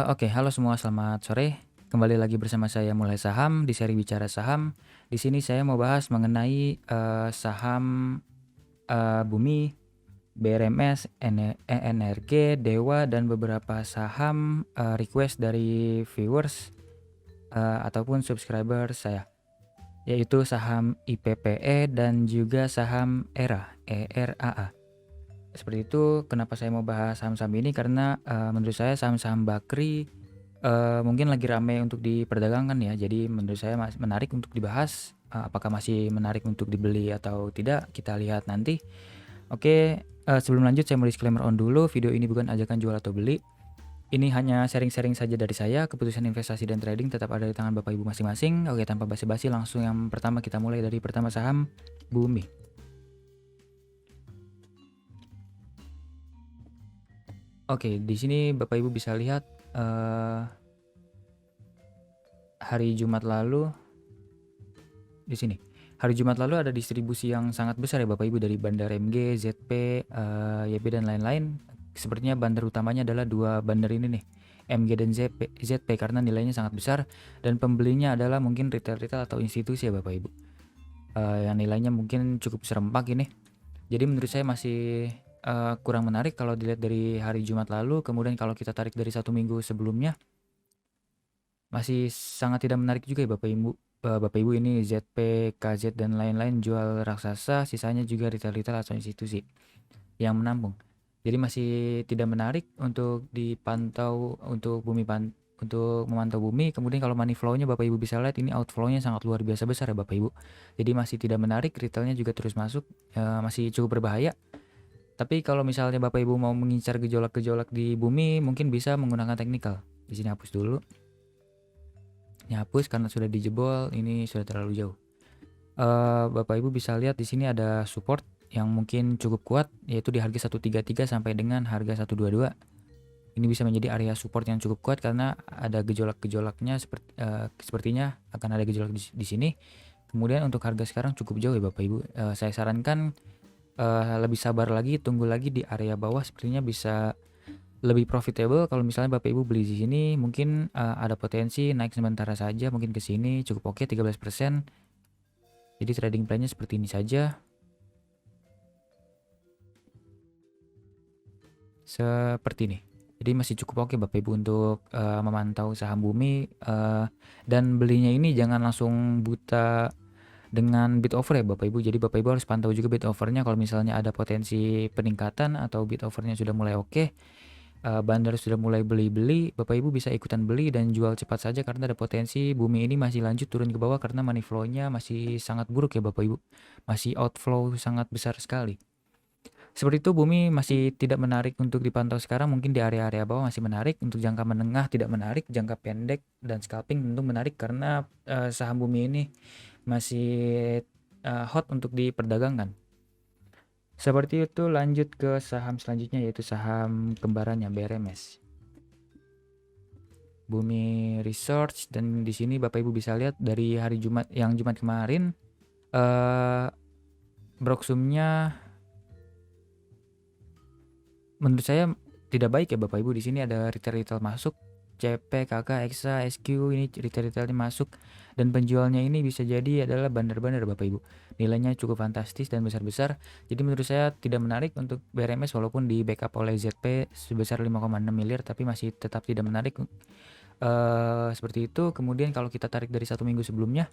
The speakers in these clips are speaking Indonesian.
Oke, halo semua, selamat sore. Kembali lagi bersama saya Mulai Saham di seri Bicara Saham. Di sini saya mau bahas mengenai saham Bumi, BRMS, ENRG, Dewa, dan beberapa saham request dari viewers ataupun subscriber saya, yaitu saham IPPE dan juga saham ERAA. Seperti itu. Kenapa saya mau bahas saham-saham ini? Karena menurut saya saham-saham Bakri mungkin lagi ramai untuk diperdagangkan ya. Jadi menurut saya masih menarik untuk dibahas. Apakah masih menarik untuk dibeli atau tidak, kita lihat nanti. Oke, sebelum lanjut saya mau disclaimer on dulu. Video ini bukan ajakan jual atau beli. Ini hanya sharing-sharing saja dari saya. Keputusan investasi dan trading tetap ada di tangan Bapak Ibu masing-masing. Oke, tanpa basa-basi langsung yang pertama kita mulai dari pertama saham Bumi. Oke, di sini Bapak Ibu bisa lihat hari Jumat lalu di sini. Hari Jumat lalu ada distribusi yang sangat besar ya Bapak Ibu dari bandar MG, ZP, YB dan lain-lain. Sepertinya bandar utamanya adalah dua bandar ini nih, MG dan ZP karena nilainya sangat besar dan pembelinya adalah mungkin retail-retail atau institusi ya Bapak Ibu. Yang nilainya mungkin cukup serempak ini. Jadi menurut saya masih kurang menarik kalau dilihat dari hari Jumat lalu. Kemudian kalau kita tarik dari 1 minggu sebelumnya, masih sangat tidak menarik juga ya Bapak Ibu. Ini ZP, KZ dan lain-lain jual raksasa, sisanya juga retail-retail atau institusi yang menampung. Jadi masih tidak menarik untuk dipantau untuk untuk memantau Bumi. Kemudian kalau money flow-nya Bapak Ibu bisa lihat ini outflow-nya sangat luar biasa besar ya Bapak Ibu. Jadi masih tidak menarik, retailnya juga terus masuk, masih cukup berbahaya. Tapi kalau misalnya Bapak Ibu mau mengincar gejolak-gejolak di Bumi, mungkin bisa menggunakan teknikal. Di sini hapus dulu. Ini hapus karena sudah dijebol, ini sudah terlalu jauh. Bapak Ibu bisa lihat di sini ada support yang mungkin cukup kuat, yaitu di harga 133 sampai dengan harga 122. Ini bisa menjadi area support yang cukup kuat karena ada gejolak-gejolaknya, sepertinya akan ada gejolak di sini. Kemudian untuk harga sekarang cukup jauh ya Bapak Ibu. Saya sarankan lebih sabar lagi, tunggu lagi di area bawah, sepertinya bisa lebih profitable. Kalau misalnya Bapak Ibu beli di sini, mungkin ada potensi naik sementara saja, mungkin ke sini cukup oke 13%. Jadi trading plan-nya seperti ini saja. Seperti ini. Jadi masih cukup oke Bapak Ibu untuk memantau saham Bumi, dan belinya ini jangan langsung buta dengan bid over ya Bapak Ibu. Jadi Bapak Ibu harus pantau juga bid overnya. Kalau misalnya ada potensi peningkatan atau bid overnya sudah mulai oke, bandar sudah mulai beli-beli, Bapak Ibu bisa ikutan beli dan jual cepat saja karena ada potensi Bumi ini masih lanjut turun ke bawah karena money flow-nya masih sangat buruk ya Bapak Ibu. Masih outflow sangat besar sekali. Seperti itu, Bumi masih tidak menarik untuk dipantau sekarang, mungkin di area-area bawah masih menarik. Untuk jangka menengah tidak menarik, jangka pendek dan scalping tentu menarik karena saham Bumi ini masih hot untuk diperdagangkan. Seperti itu. Lanjut ke saham selanjutnya, yaitu saham kembarannya BRMS, Bumi Research. Dan di sini Bapak Ibu bisa lihat dari hari Jumat kemarin, broksumnya menurut saya tidak baik ya Bapak Ibu. Di sini ada retail masuk, CP, KK, EXA, SQ, ini retail-retailnya masuk, dan penjualnya ini bisa jadi adalah bandar-bandar Bapak Ibu. Nilainya cukup fantastis dan besar-besar. Jadi menurut saya tidak menarik untuk BRMS walaupun di backup oleh ZP sebesar 5,6 miliar, tapi masih tetap tidak menarik. Seperti itu. Kemudian kalau kita tarik dari 1 minggu sebelumnya,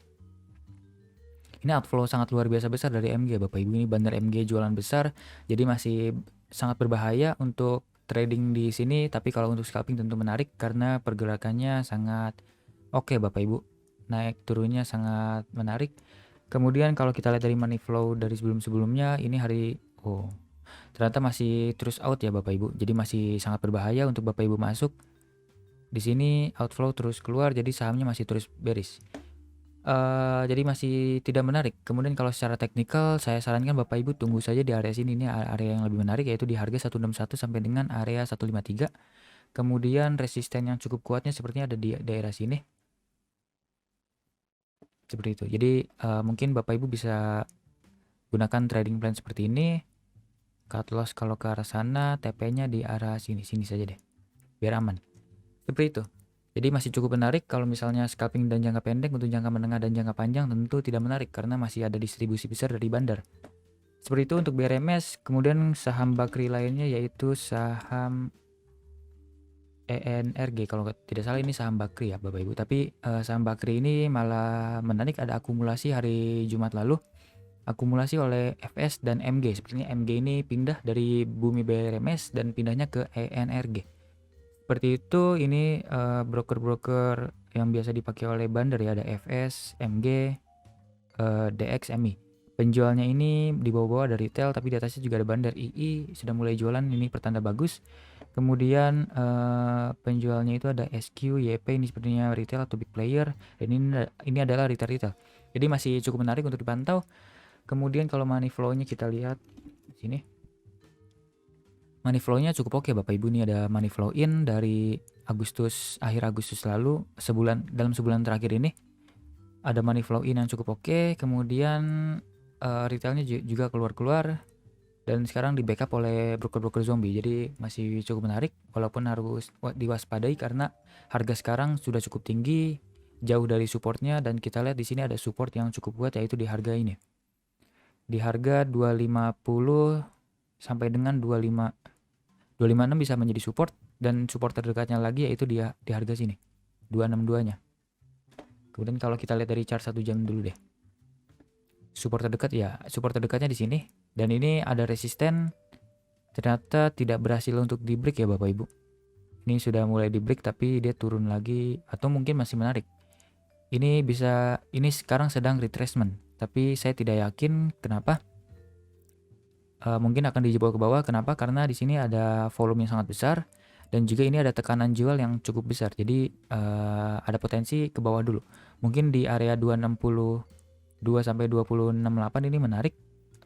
ini outflow sangat luar biasa besar dari MG Bapak Ibu. Ini bandar MG jualan besar, jadi masih sangat berbahaya untuk trading di sini. Tapi kalau untuk scalping tentu menarik karena pergerakannya sangat oke Bapak Ibu. Naik turunnya sangat menarik. Kemudian kalau kita lihat dari money flow dari sebelum-sebelumnya, ini hari ternyata masih terus out ya Bapak Ibu. Jadi masih sangat berbahaya untuk Bapak Ibu masuk. Di sini outflow terus keluar, jadi sahamnya masih terus bearish. Jadi masih tidak menarik. Kemudian kalau secara teknikal saya sarankan Bapak Ibu tunggu saja di area sini. Ini area yang lebih menarik, yaitu di harga 161 sampai dengan area 153. Kemudian resisten yang cukup kuatnya sepertinya ada di daerah sini. Seperti itu. Jadi mungkin Bapak Ibu bisa gunakan trading plan seperti ini. Cut loss kalau ke arah sana, TP-nya di arah sini saja deh, biar aman. Seperti itu. Jadi masih cukup menarik kalau misalnya scalping dan jangka pendek. Untuk jangka menengah dan jangka panjang tentu tidak menarik karena masih ada distribusi besar dari bandar. Seperti itu untuk BRMS. Kemudian saham bakri lainnya yaitu saham ENRG, kalau tidak salah ini saham bakri ya Bapak Ibu. Tapi saham bakri ini malah menarik, ada akumulasi hari Jumat lalu. Akumulasi oleh FS dan MG. Sepertinya MG ini pindah dari Bumi BRMS dan pindahnya ke ENRG. Seperti itu. Ini broker-broker yang biasa dipakai oleh bandar ya, ada FS, MG, DX, MI. Penjualnya ini di bawah-bawah ada retail, tapi di atasnya juga ada bandar. II sudah mulai jualan, ini pertanda bagus. Kemudian penjualnya itu ada SQ, YP, ini sepertinya retail atau big player, dan ini adalah retail. Jadi masih cukup menarik untuk dipantau. Kemudian kalau money flow-nya kita lihat di sini. Money flow-nya cukup oke Bapak Ibu. Ini ada money flow in dari akhir Agustus lalu, dalam sebulan terakhir ini ada money flow in yang cukup oke. Kemudian retailnya juga keluar dan sekarang di backup oleh broker-broker zombie. Jadi masih cukup menarik walaupun harus diwaspadai karena harga sekarang sudah cukup tinggi, jauh dari supportnya, dan kita lihat di sini ada support yang cukup kuat yaitu di harga ini. Di harga 250 sampai dengan 256 bisa menjadi support, dan support terdekatnya lagi yaitu di harga sini 262-nya. Kemudian kalau kita lihat dari chart 1 jam dulu deh. Support terdekatnya di sini, dan ini ada resisten, ternyata tidak berhasil untuk di break ya Bapak Ibu. Ini sudah mulai di break tapi dia turun lagi, atau mungkin masih menarik. Ini sekarang sedang retracement, tapi saya tidak yakin. Kenapa? Mungkin akan dijebol ke bawah. Kenapa? Karena di sini ada volume yang sangat besar dan juga ini ada tekanan jual yang cukup besar. Jadi ada potensi ke bawah dulu. Mungkin di area 262 sampai 268 ini menarik.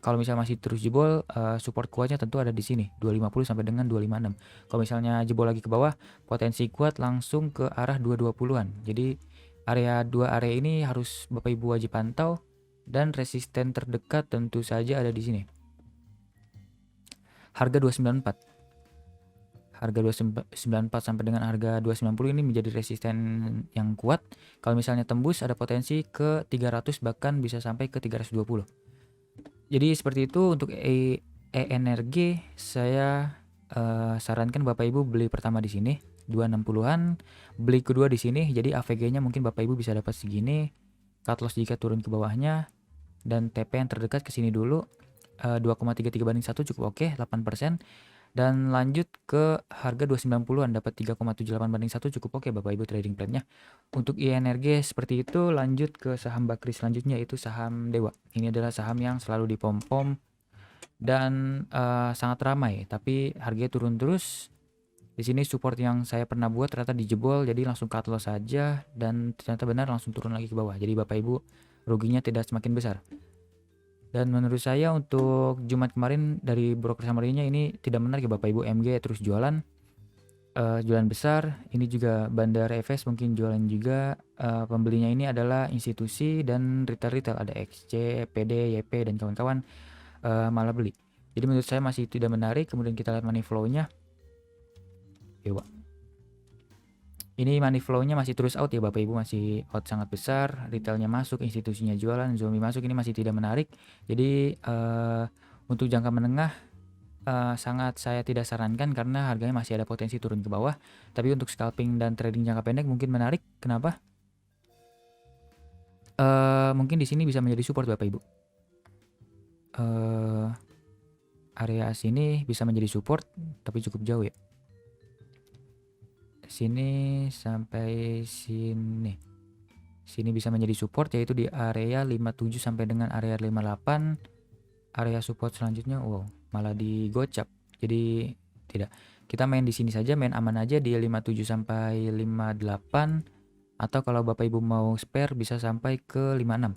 Kalau misalnya masih terus jebol, support kuatnya tentu ada di sini 250 sampai dengan 256. Kalau misalnya jebol lagi ke bawah, potensi kuat langsung ke arah 220-an. Jadi dua area ini harus Bapak Ibu wajib pantau, dan resisten terdekat tentu saja ada di sini. Harga 294. Harga 294 sampai dengan harga 290 ini menjadi resisten yang kuat. Kalau misalnya tembus ada potensi ke 300, bahkan bisa sampai ke 320. Jadi seperti itu untuk ENRG. Saya sarankan Bapak Ibu beli pertama di sini 260-an, beli kedua di sini. Jadi AVG-nya mungkin Bapak Ibu bisa dapat segini. Cut loss jika turun ke bawahnya, dan TP yang terdekat ke sini dulu. 2,33/1 cukup oke, 8%. Dan lanjut ke harga 290-an, dapat 3,78/1 cukup oke Bapak Ibu trading plan-nya. Untuk INRG seperti itu. Lanjut ke saham bakri selanjutnya, yaitu saham Dewa. Ini adalah saham yang selalu dipom-pom dan sangat ramai, tapi harganya turun terus. Di sini support yang saya pernah buat ternyata dijebol, jadi langsung cut loss saja, dan ternyata benar langsung turun lagi ke bawah. Jadi Bapak Ibu ruginya tidak semakin besar. Dan menurut saya untuk Jumat kemarin dari broker summary-nya ini tidak menarik ya Bapak Ibu. MG terus jualan besar. Ini juga bandar FS mungkin jualan juga. Pembelinya ini adalah institusi dan retail, ada XC, PD, YP, dan kawan-kawan malah beli. Jadi menurut saya masih tidak menarik. Kemudian kita lihat money flow-nya. Dewa. Ini money flow-nya masih terus out ya Bapak Ibu, masih out sangat besar. Retailnya masuk, institusinya jualan, zombie masuk. Ini masih tidak menarik. Jadi untuk jangka menengah sangat saya tidak sarankan karena harganya masih ada potensi turun ke bawah. Tapi untuk scalping dan trading jangka pendek mungkin menarik. Kenapa? Mungkin di sini bisa menjadi support Bapak Ibu. Area sini bisa menjadi support, tapi cukup jauh ya. Sini sampai sini bisa menjadi support, yaitu di area 57 sampai dengan area 58. Area support selanjutnya malah digocap. Jadi tidak, kita main di sini saja, main aman aja di 57 sampai 58, atau kalau Bapak Ibu mau spare bisa sampai ke 56.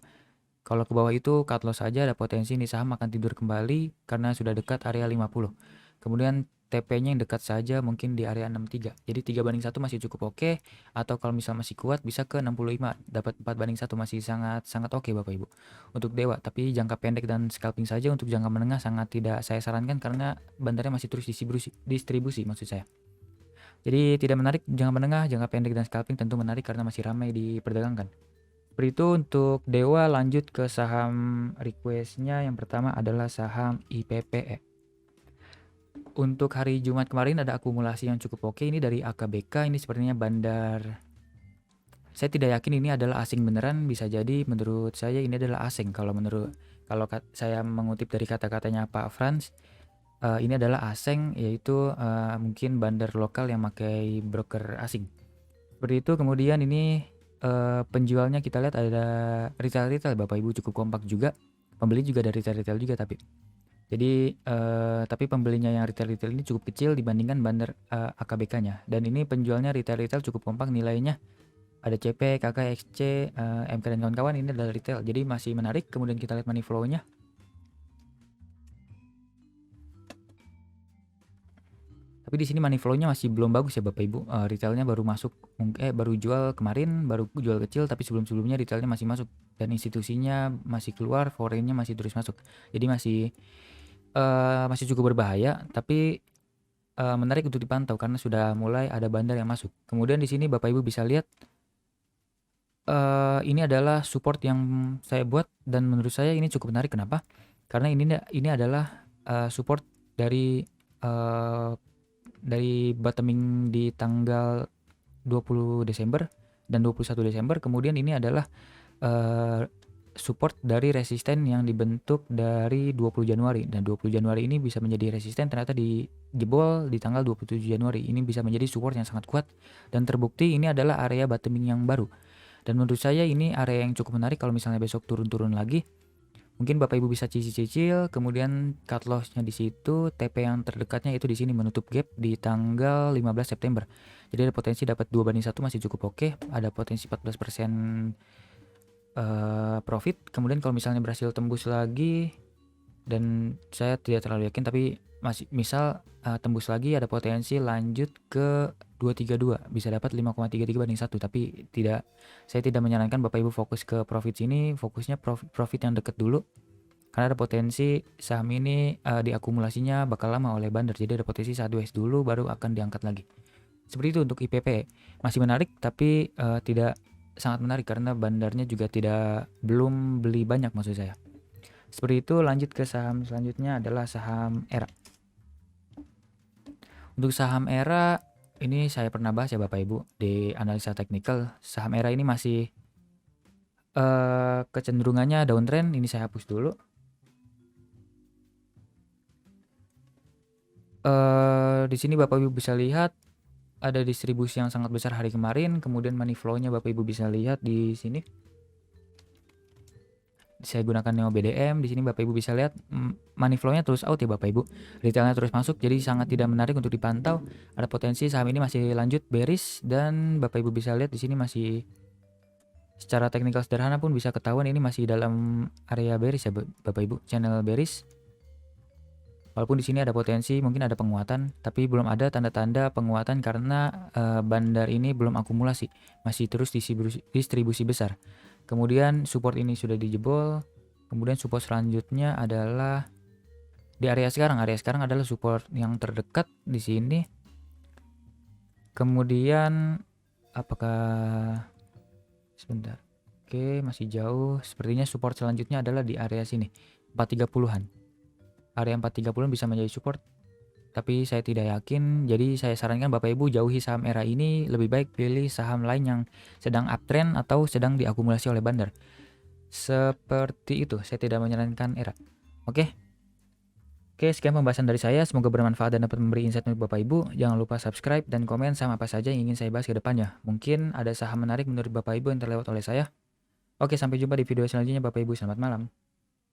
Kalau ke bawah itu cut loss saja, ada potensi ini saham akan tidur kembali karena sudah dekat area 50. Kemudian TP-nya yang dekat saja mungkin di area 63. Jadi 3/1 masih cukup oke. Atau kalau misal masih kuat bisa ke 65, dapat 4/1, masih sangat oke Bapak Ibu untuk Dewa. Tapi jangka pendek dan scalping saja. Untuk jangka menengah sangat tidak saya sarankan karena bandarnya masih terus distribusi maksud saya. Jadi tidak menarik jangka menengah, jangka pendek dan scalping tentu menarik karena masih ramai diperdagangkan. Seperti itu untuk Dewa. Lanjut ke saham requestnya, yang pertama adalah saham IPPE. Untuk hari Jumat kemarin ada akumulasi yang cukup oke ini dari AKBK, ini sepertinya bandar. Saya tidak yakin ini adalah asing beneran, bisa jadi menurut saya ini adalah asing. Kalau saya mengutip dari kata-katanya Pak Franz, ini adalah asing, yaitu mungkin bandar lokal yang pakai broker asing. Seperti itu. Kemudian ini penjualnya kita lihat ada retail Bapak Ibu, cukup kompak juga. Pembeli juga dari retail juga tapi pembelinya yang retail ini cukup kecil dibandingkan bandar AKBK-nya. Dan ini penjualnya retail cukup kompak, nilainya ada CP, KK, XC, MK dan kawan-kawan, ini adalah retail. Jadi masih menarik. Kemudian kita lihat money flow-nya. Tapi di sini money flow-nya masih belum bagus ya Bapak Ibu. Retailnya baru masuk, baru jual kemarin, baru jual kecil, tapi sebelumnya retailnya masih masuk dan institusinya masih keluar, foreign-nya masih terus masuk. Jadi masih cukup berbahaya, tapi menarik untuk dipantau karena sudah mulai ada bandar yang masuk. Kemudian di sini Bapak Ibu bisa lihat ini adalah support yang saya buat dan menurut saya ini cukup menarik. Kenapa? Karena ini adalah support dari bottoming di tanggal 20 Desember dan 21 Desember. Kemudian ini adalah support dari resisten yang dibentuk dari 20 Januari. Dan 20 Januari ini bisa menjadi resisten, ternyata dijebol di tanggal 27 Januari. Ini bisa menjadi support yang sangat kuat dan terbukti ini adalah area bottoming yang baru. Dan menurut saya ini area yang cukup menarik kalau misalnya besok turun-turun lagi. Mungkin Bapak Ibu bisa cicil-cicil, kemudian cut loss-nya di situ, TP yang terdekatnya itu di sini menutup gap di tanggal 15 September. Jadi ada potensi dapat 2/1 masih cukup oke, ada potensi 14% profit. Kemudian kalau misalnya berhasil tembus lagi, dan saya tidak terlalu yakin, tapi masih misal tembus lagi, ada potensi lanjut ke 232, bisa dapat 5,33/1. Tapi saya tidak menyarankan Bapak Ibu fokus ke profit sini, fokusnya profit yang dekat dulu karena ada potensi saham ini diakumulasinya bakal lama oleh bandar. Jadi ada potensi sideways dulu baru akan diangkat lagi. Seperti itu untuk IPP. Masih menarik tapi tidak sangat menarik karena bandarnya juga belum beli banyak maksud saya. Seperti itu. Lanjut ke saham selanjutnya adalah saham ERA. Untuk saham ERA ini saya pernah bahas ya Bapak Ibu di analisa teknikal. Saham ERA ini masih kecenderungannya downtrend. Ini saya hapus dulu. Di sini Bapak Ibu bisa lihat ada distribusi yang sangat besar hari kemarin. Kemudian money flow-nya Bapak Ibu bisa lihat di sini. Saya gunakan Neo BDM. Di sini Bapak Ibu bisa lihat money flow-nya terus out ya Bapak Ibu. Retailnya terus masuk, jadi sangat tidak menarik untuk dipantau. Ada potensi saham ini masih lanjut bearish dan Bapak Ibu bisa lihat di sini masih secara teknikal sederhana pun bisa ketahuan ini masih dalam area bearish ya Bapak Ibu, channel bearish. Walaupun di sini ada potensi mungkin ada penguatan, tapi belum ada tanda-tanda penguatan karena bandar ini belum akumulasi, masih terus distribusi besar. Kemudian support ini sudah dijebol. Kemudian support selanjutnya adalah di area sekarang. Area sekarang adalah support yang terdekat di sini. Kemudian apakah sebentar. Oke, masih jauh. Sepertinya support selanjutnya adalah di area sini, 430-an. Area 430-an bisa menjadi support, tapi saya tidak yakin. Jadi saya sarankan Bapak Ibu jauhi saham ERA ini, lebih baik pilih saham lain yang sedang uptrend atau sedang diakumulasi oleh bandar. Seperti itu, saya tidak menyarankan ERA. Oke, sekian pembahasan dari saya. Semoga bermanfaat dan dapat memberi insight untuk Bapak Ibu. Jangan lupa subscribe dan komen saham apa saja yang ingin saya bahas ke depannya. Mungkin ada saham menarik menurut Bapak Ibu yang terlewat oleh saya. Oke, sampai jumpa di video selanjutnya Bapak Ibu. Selamat malam.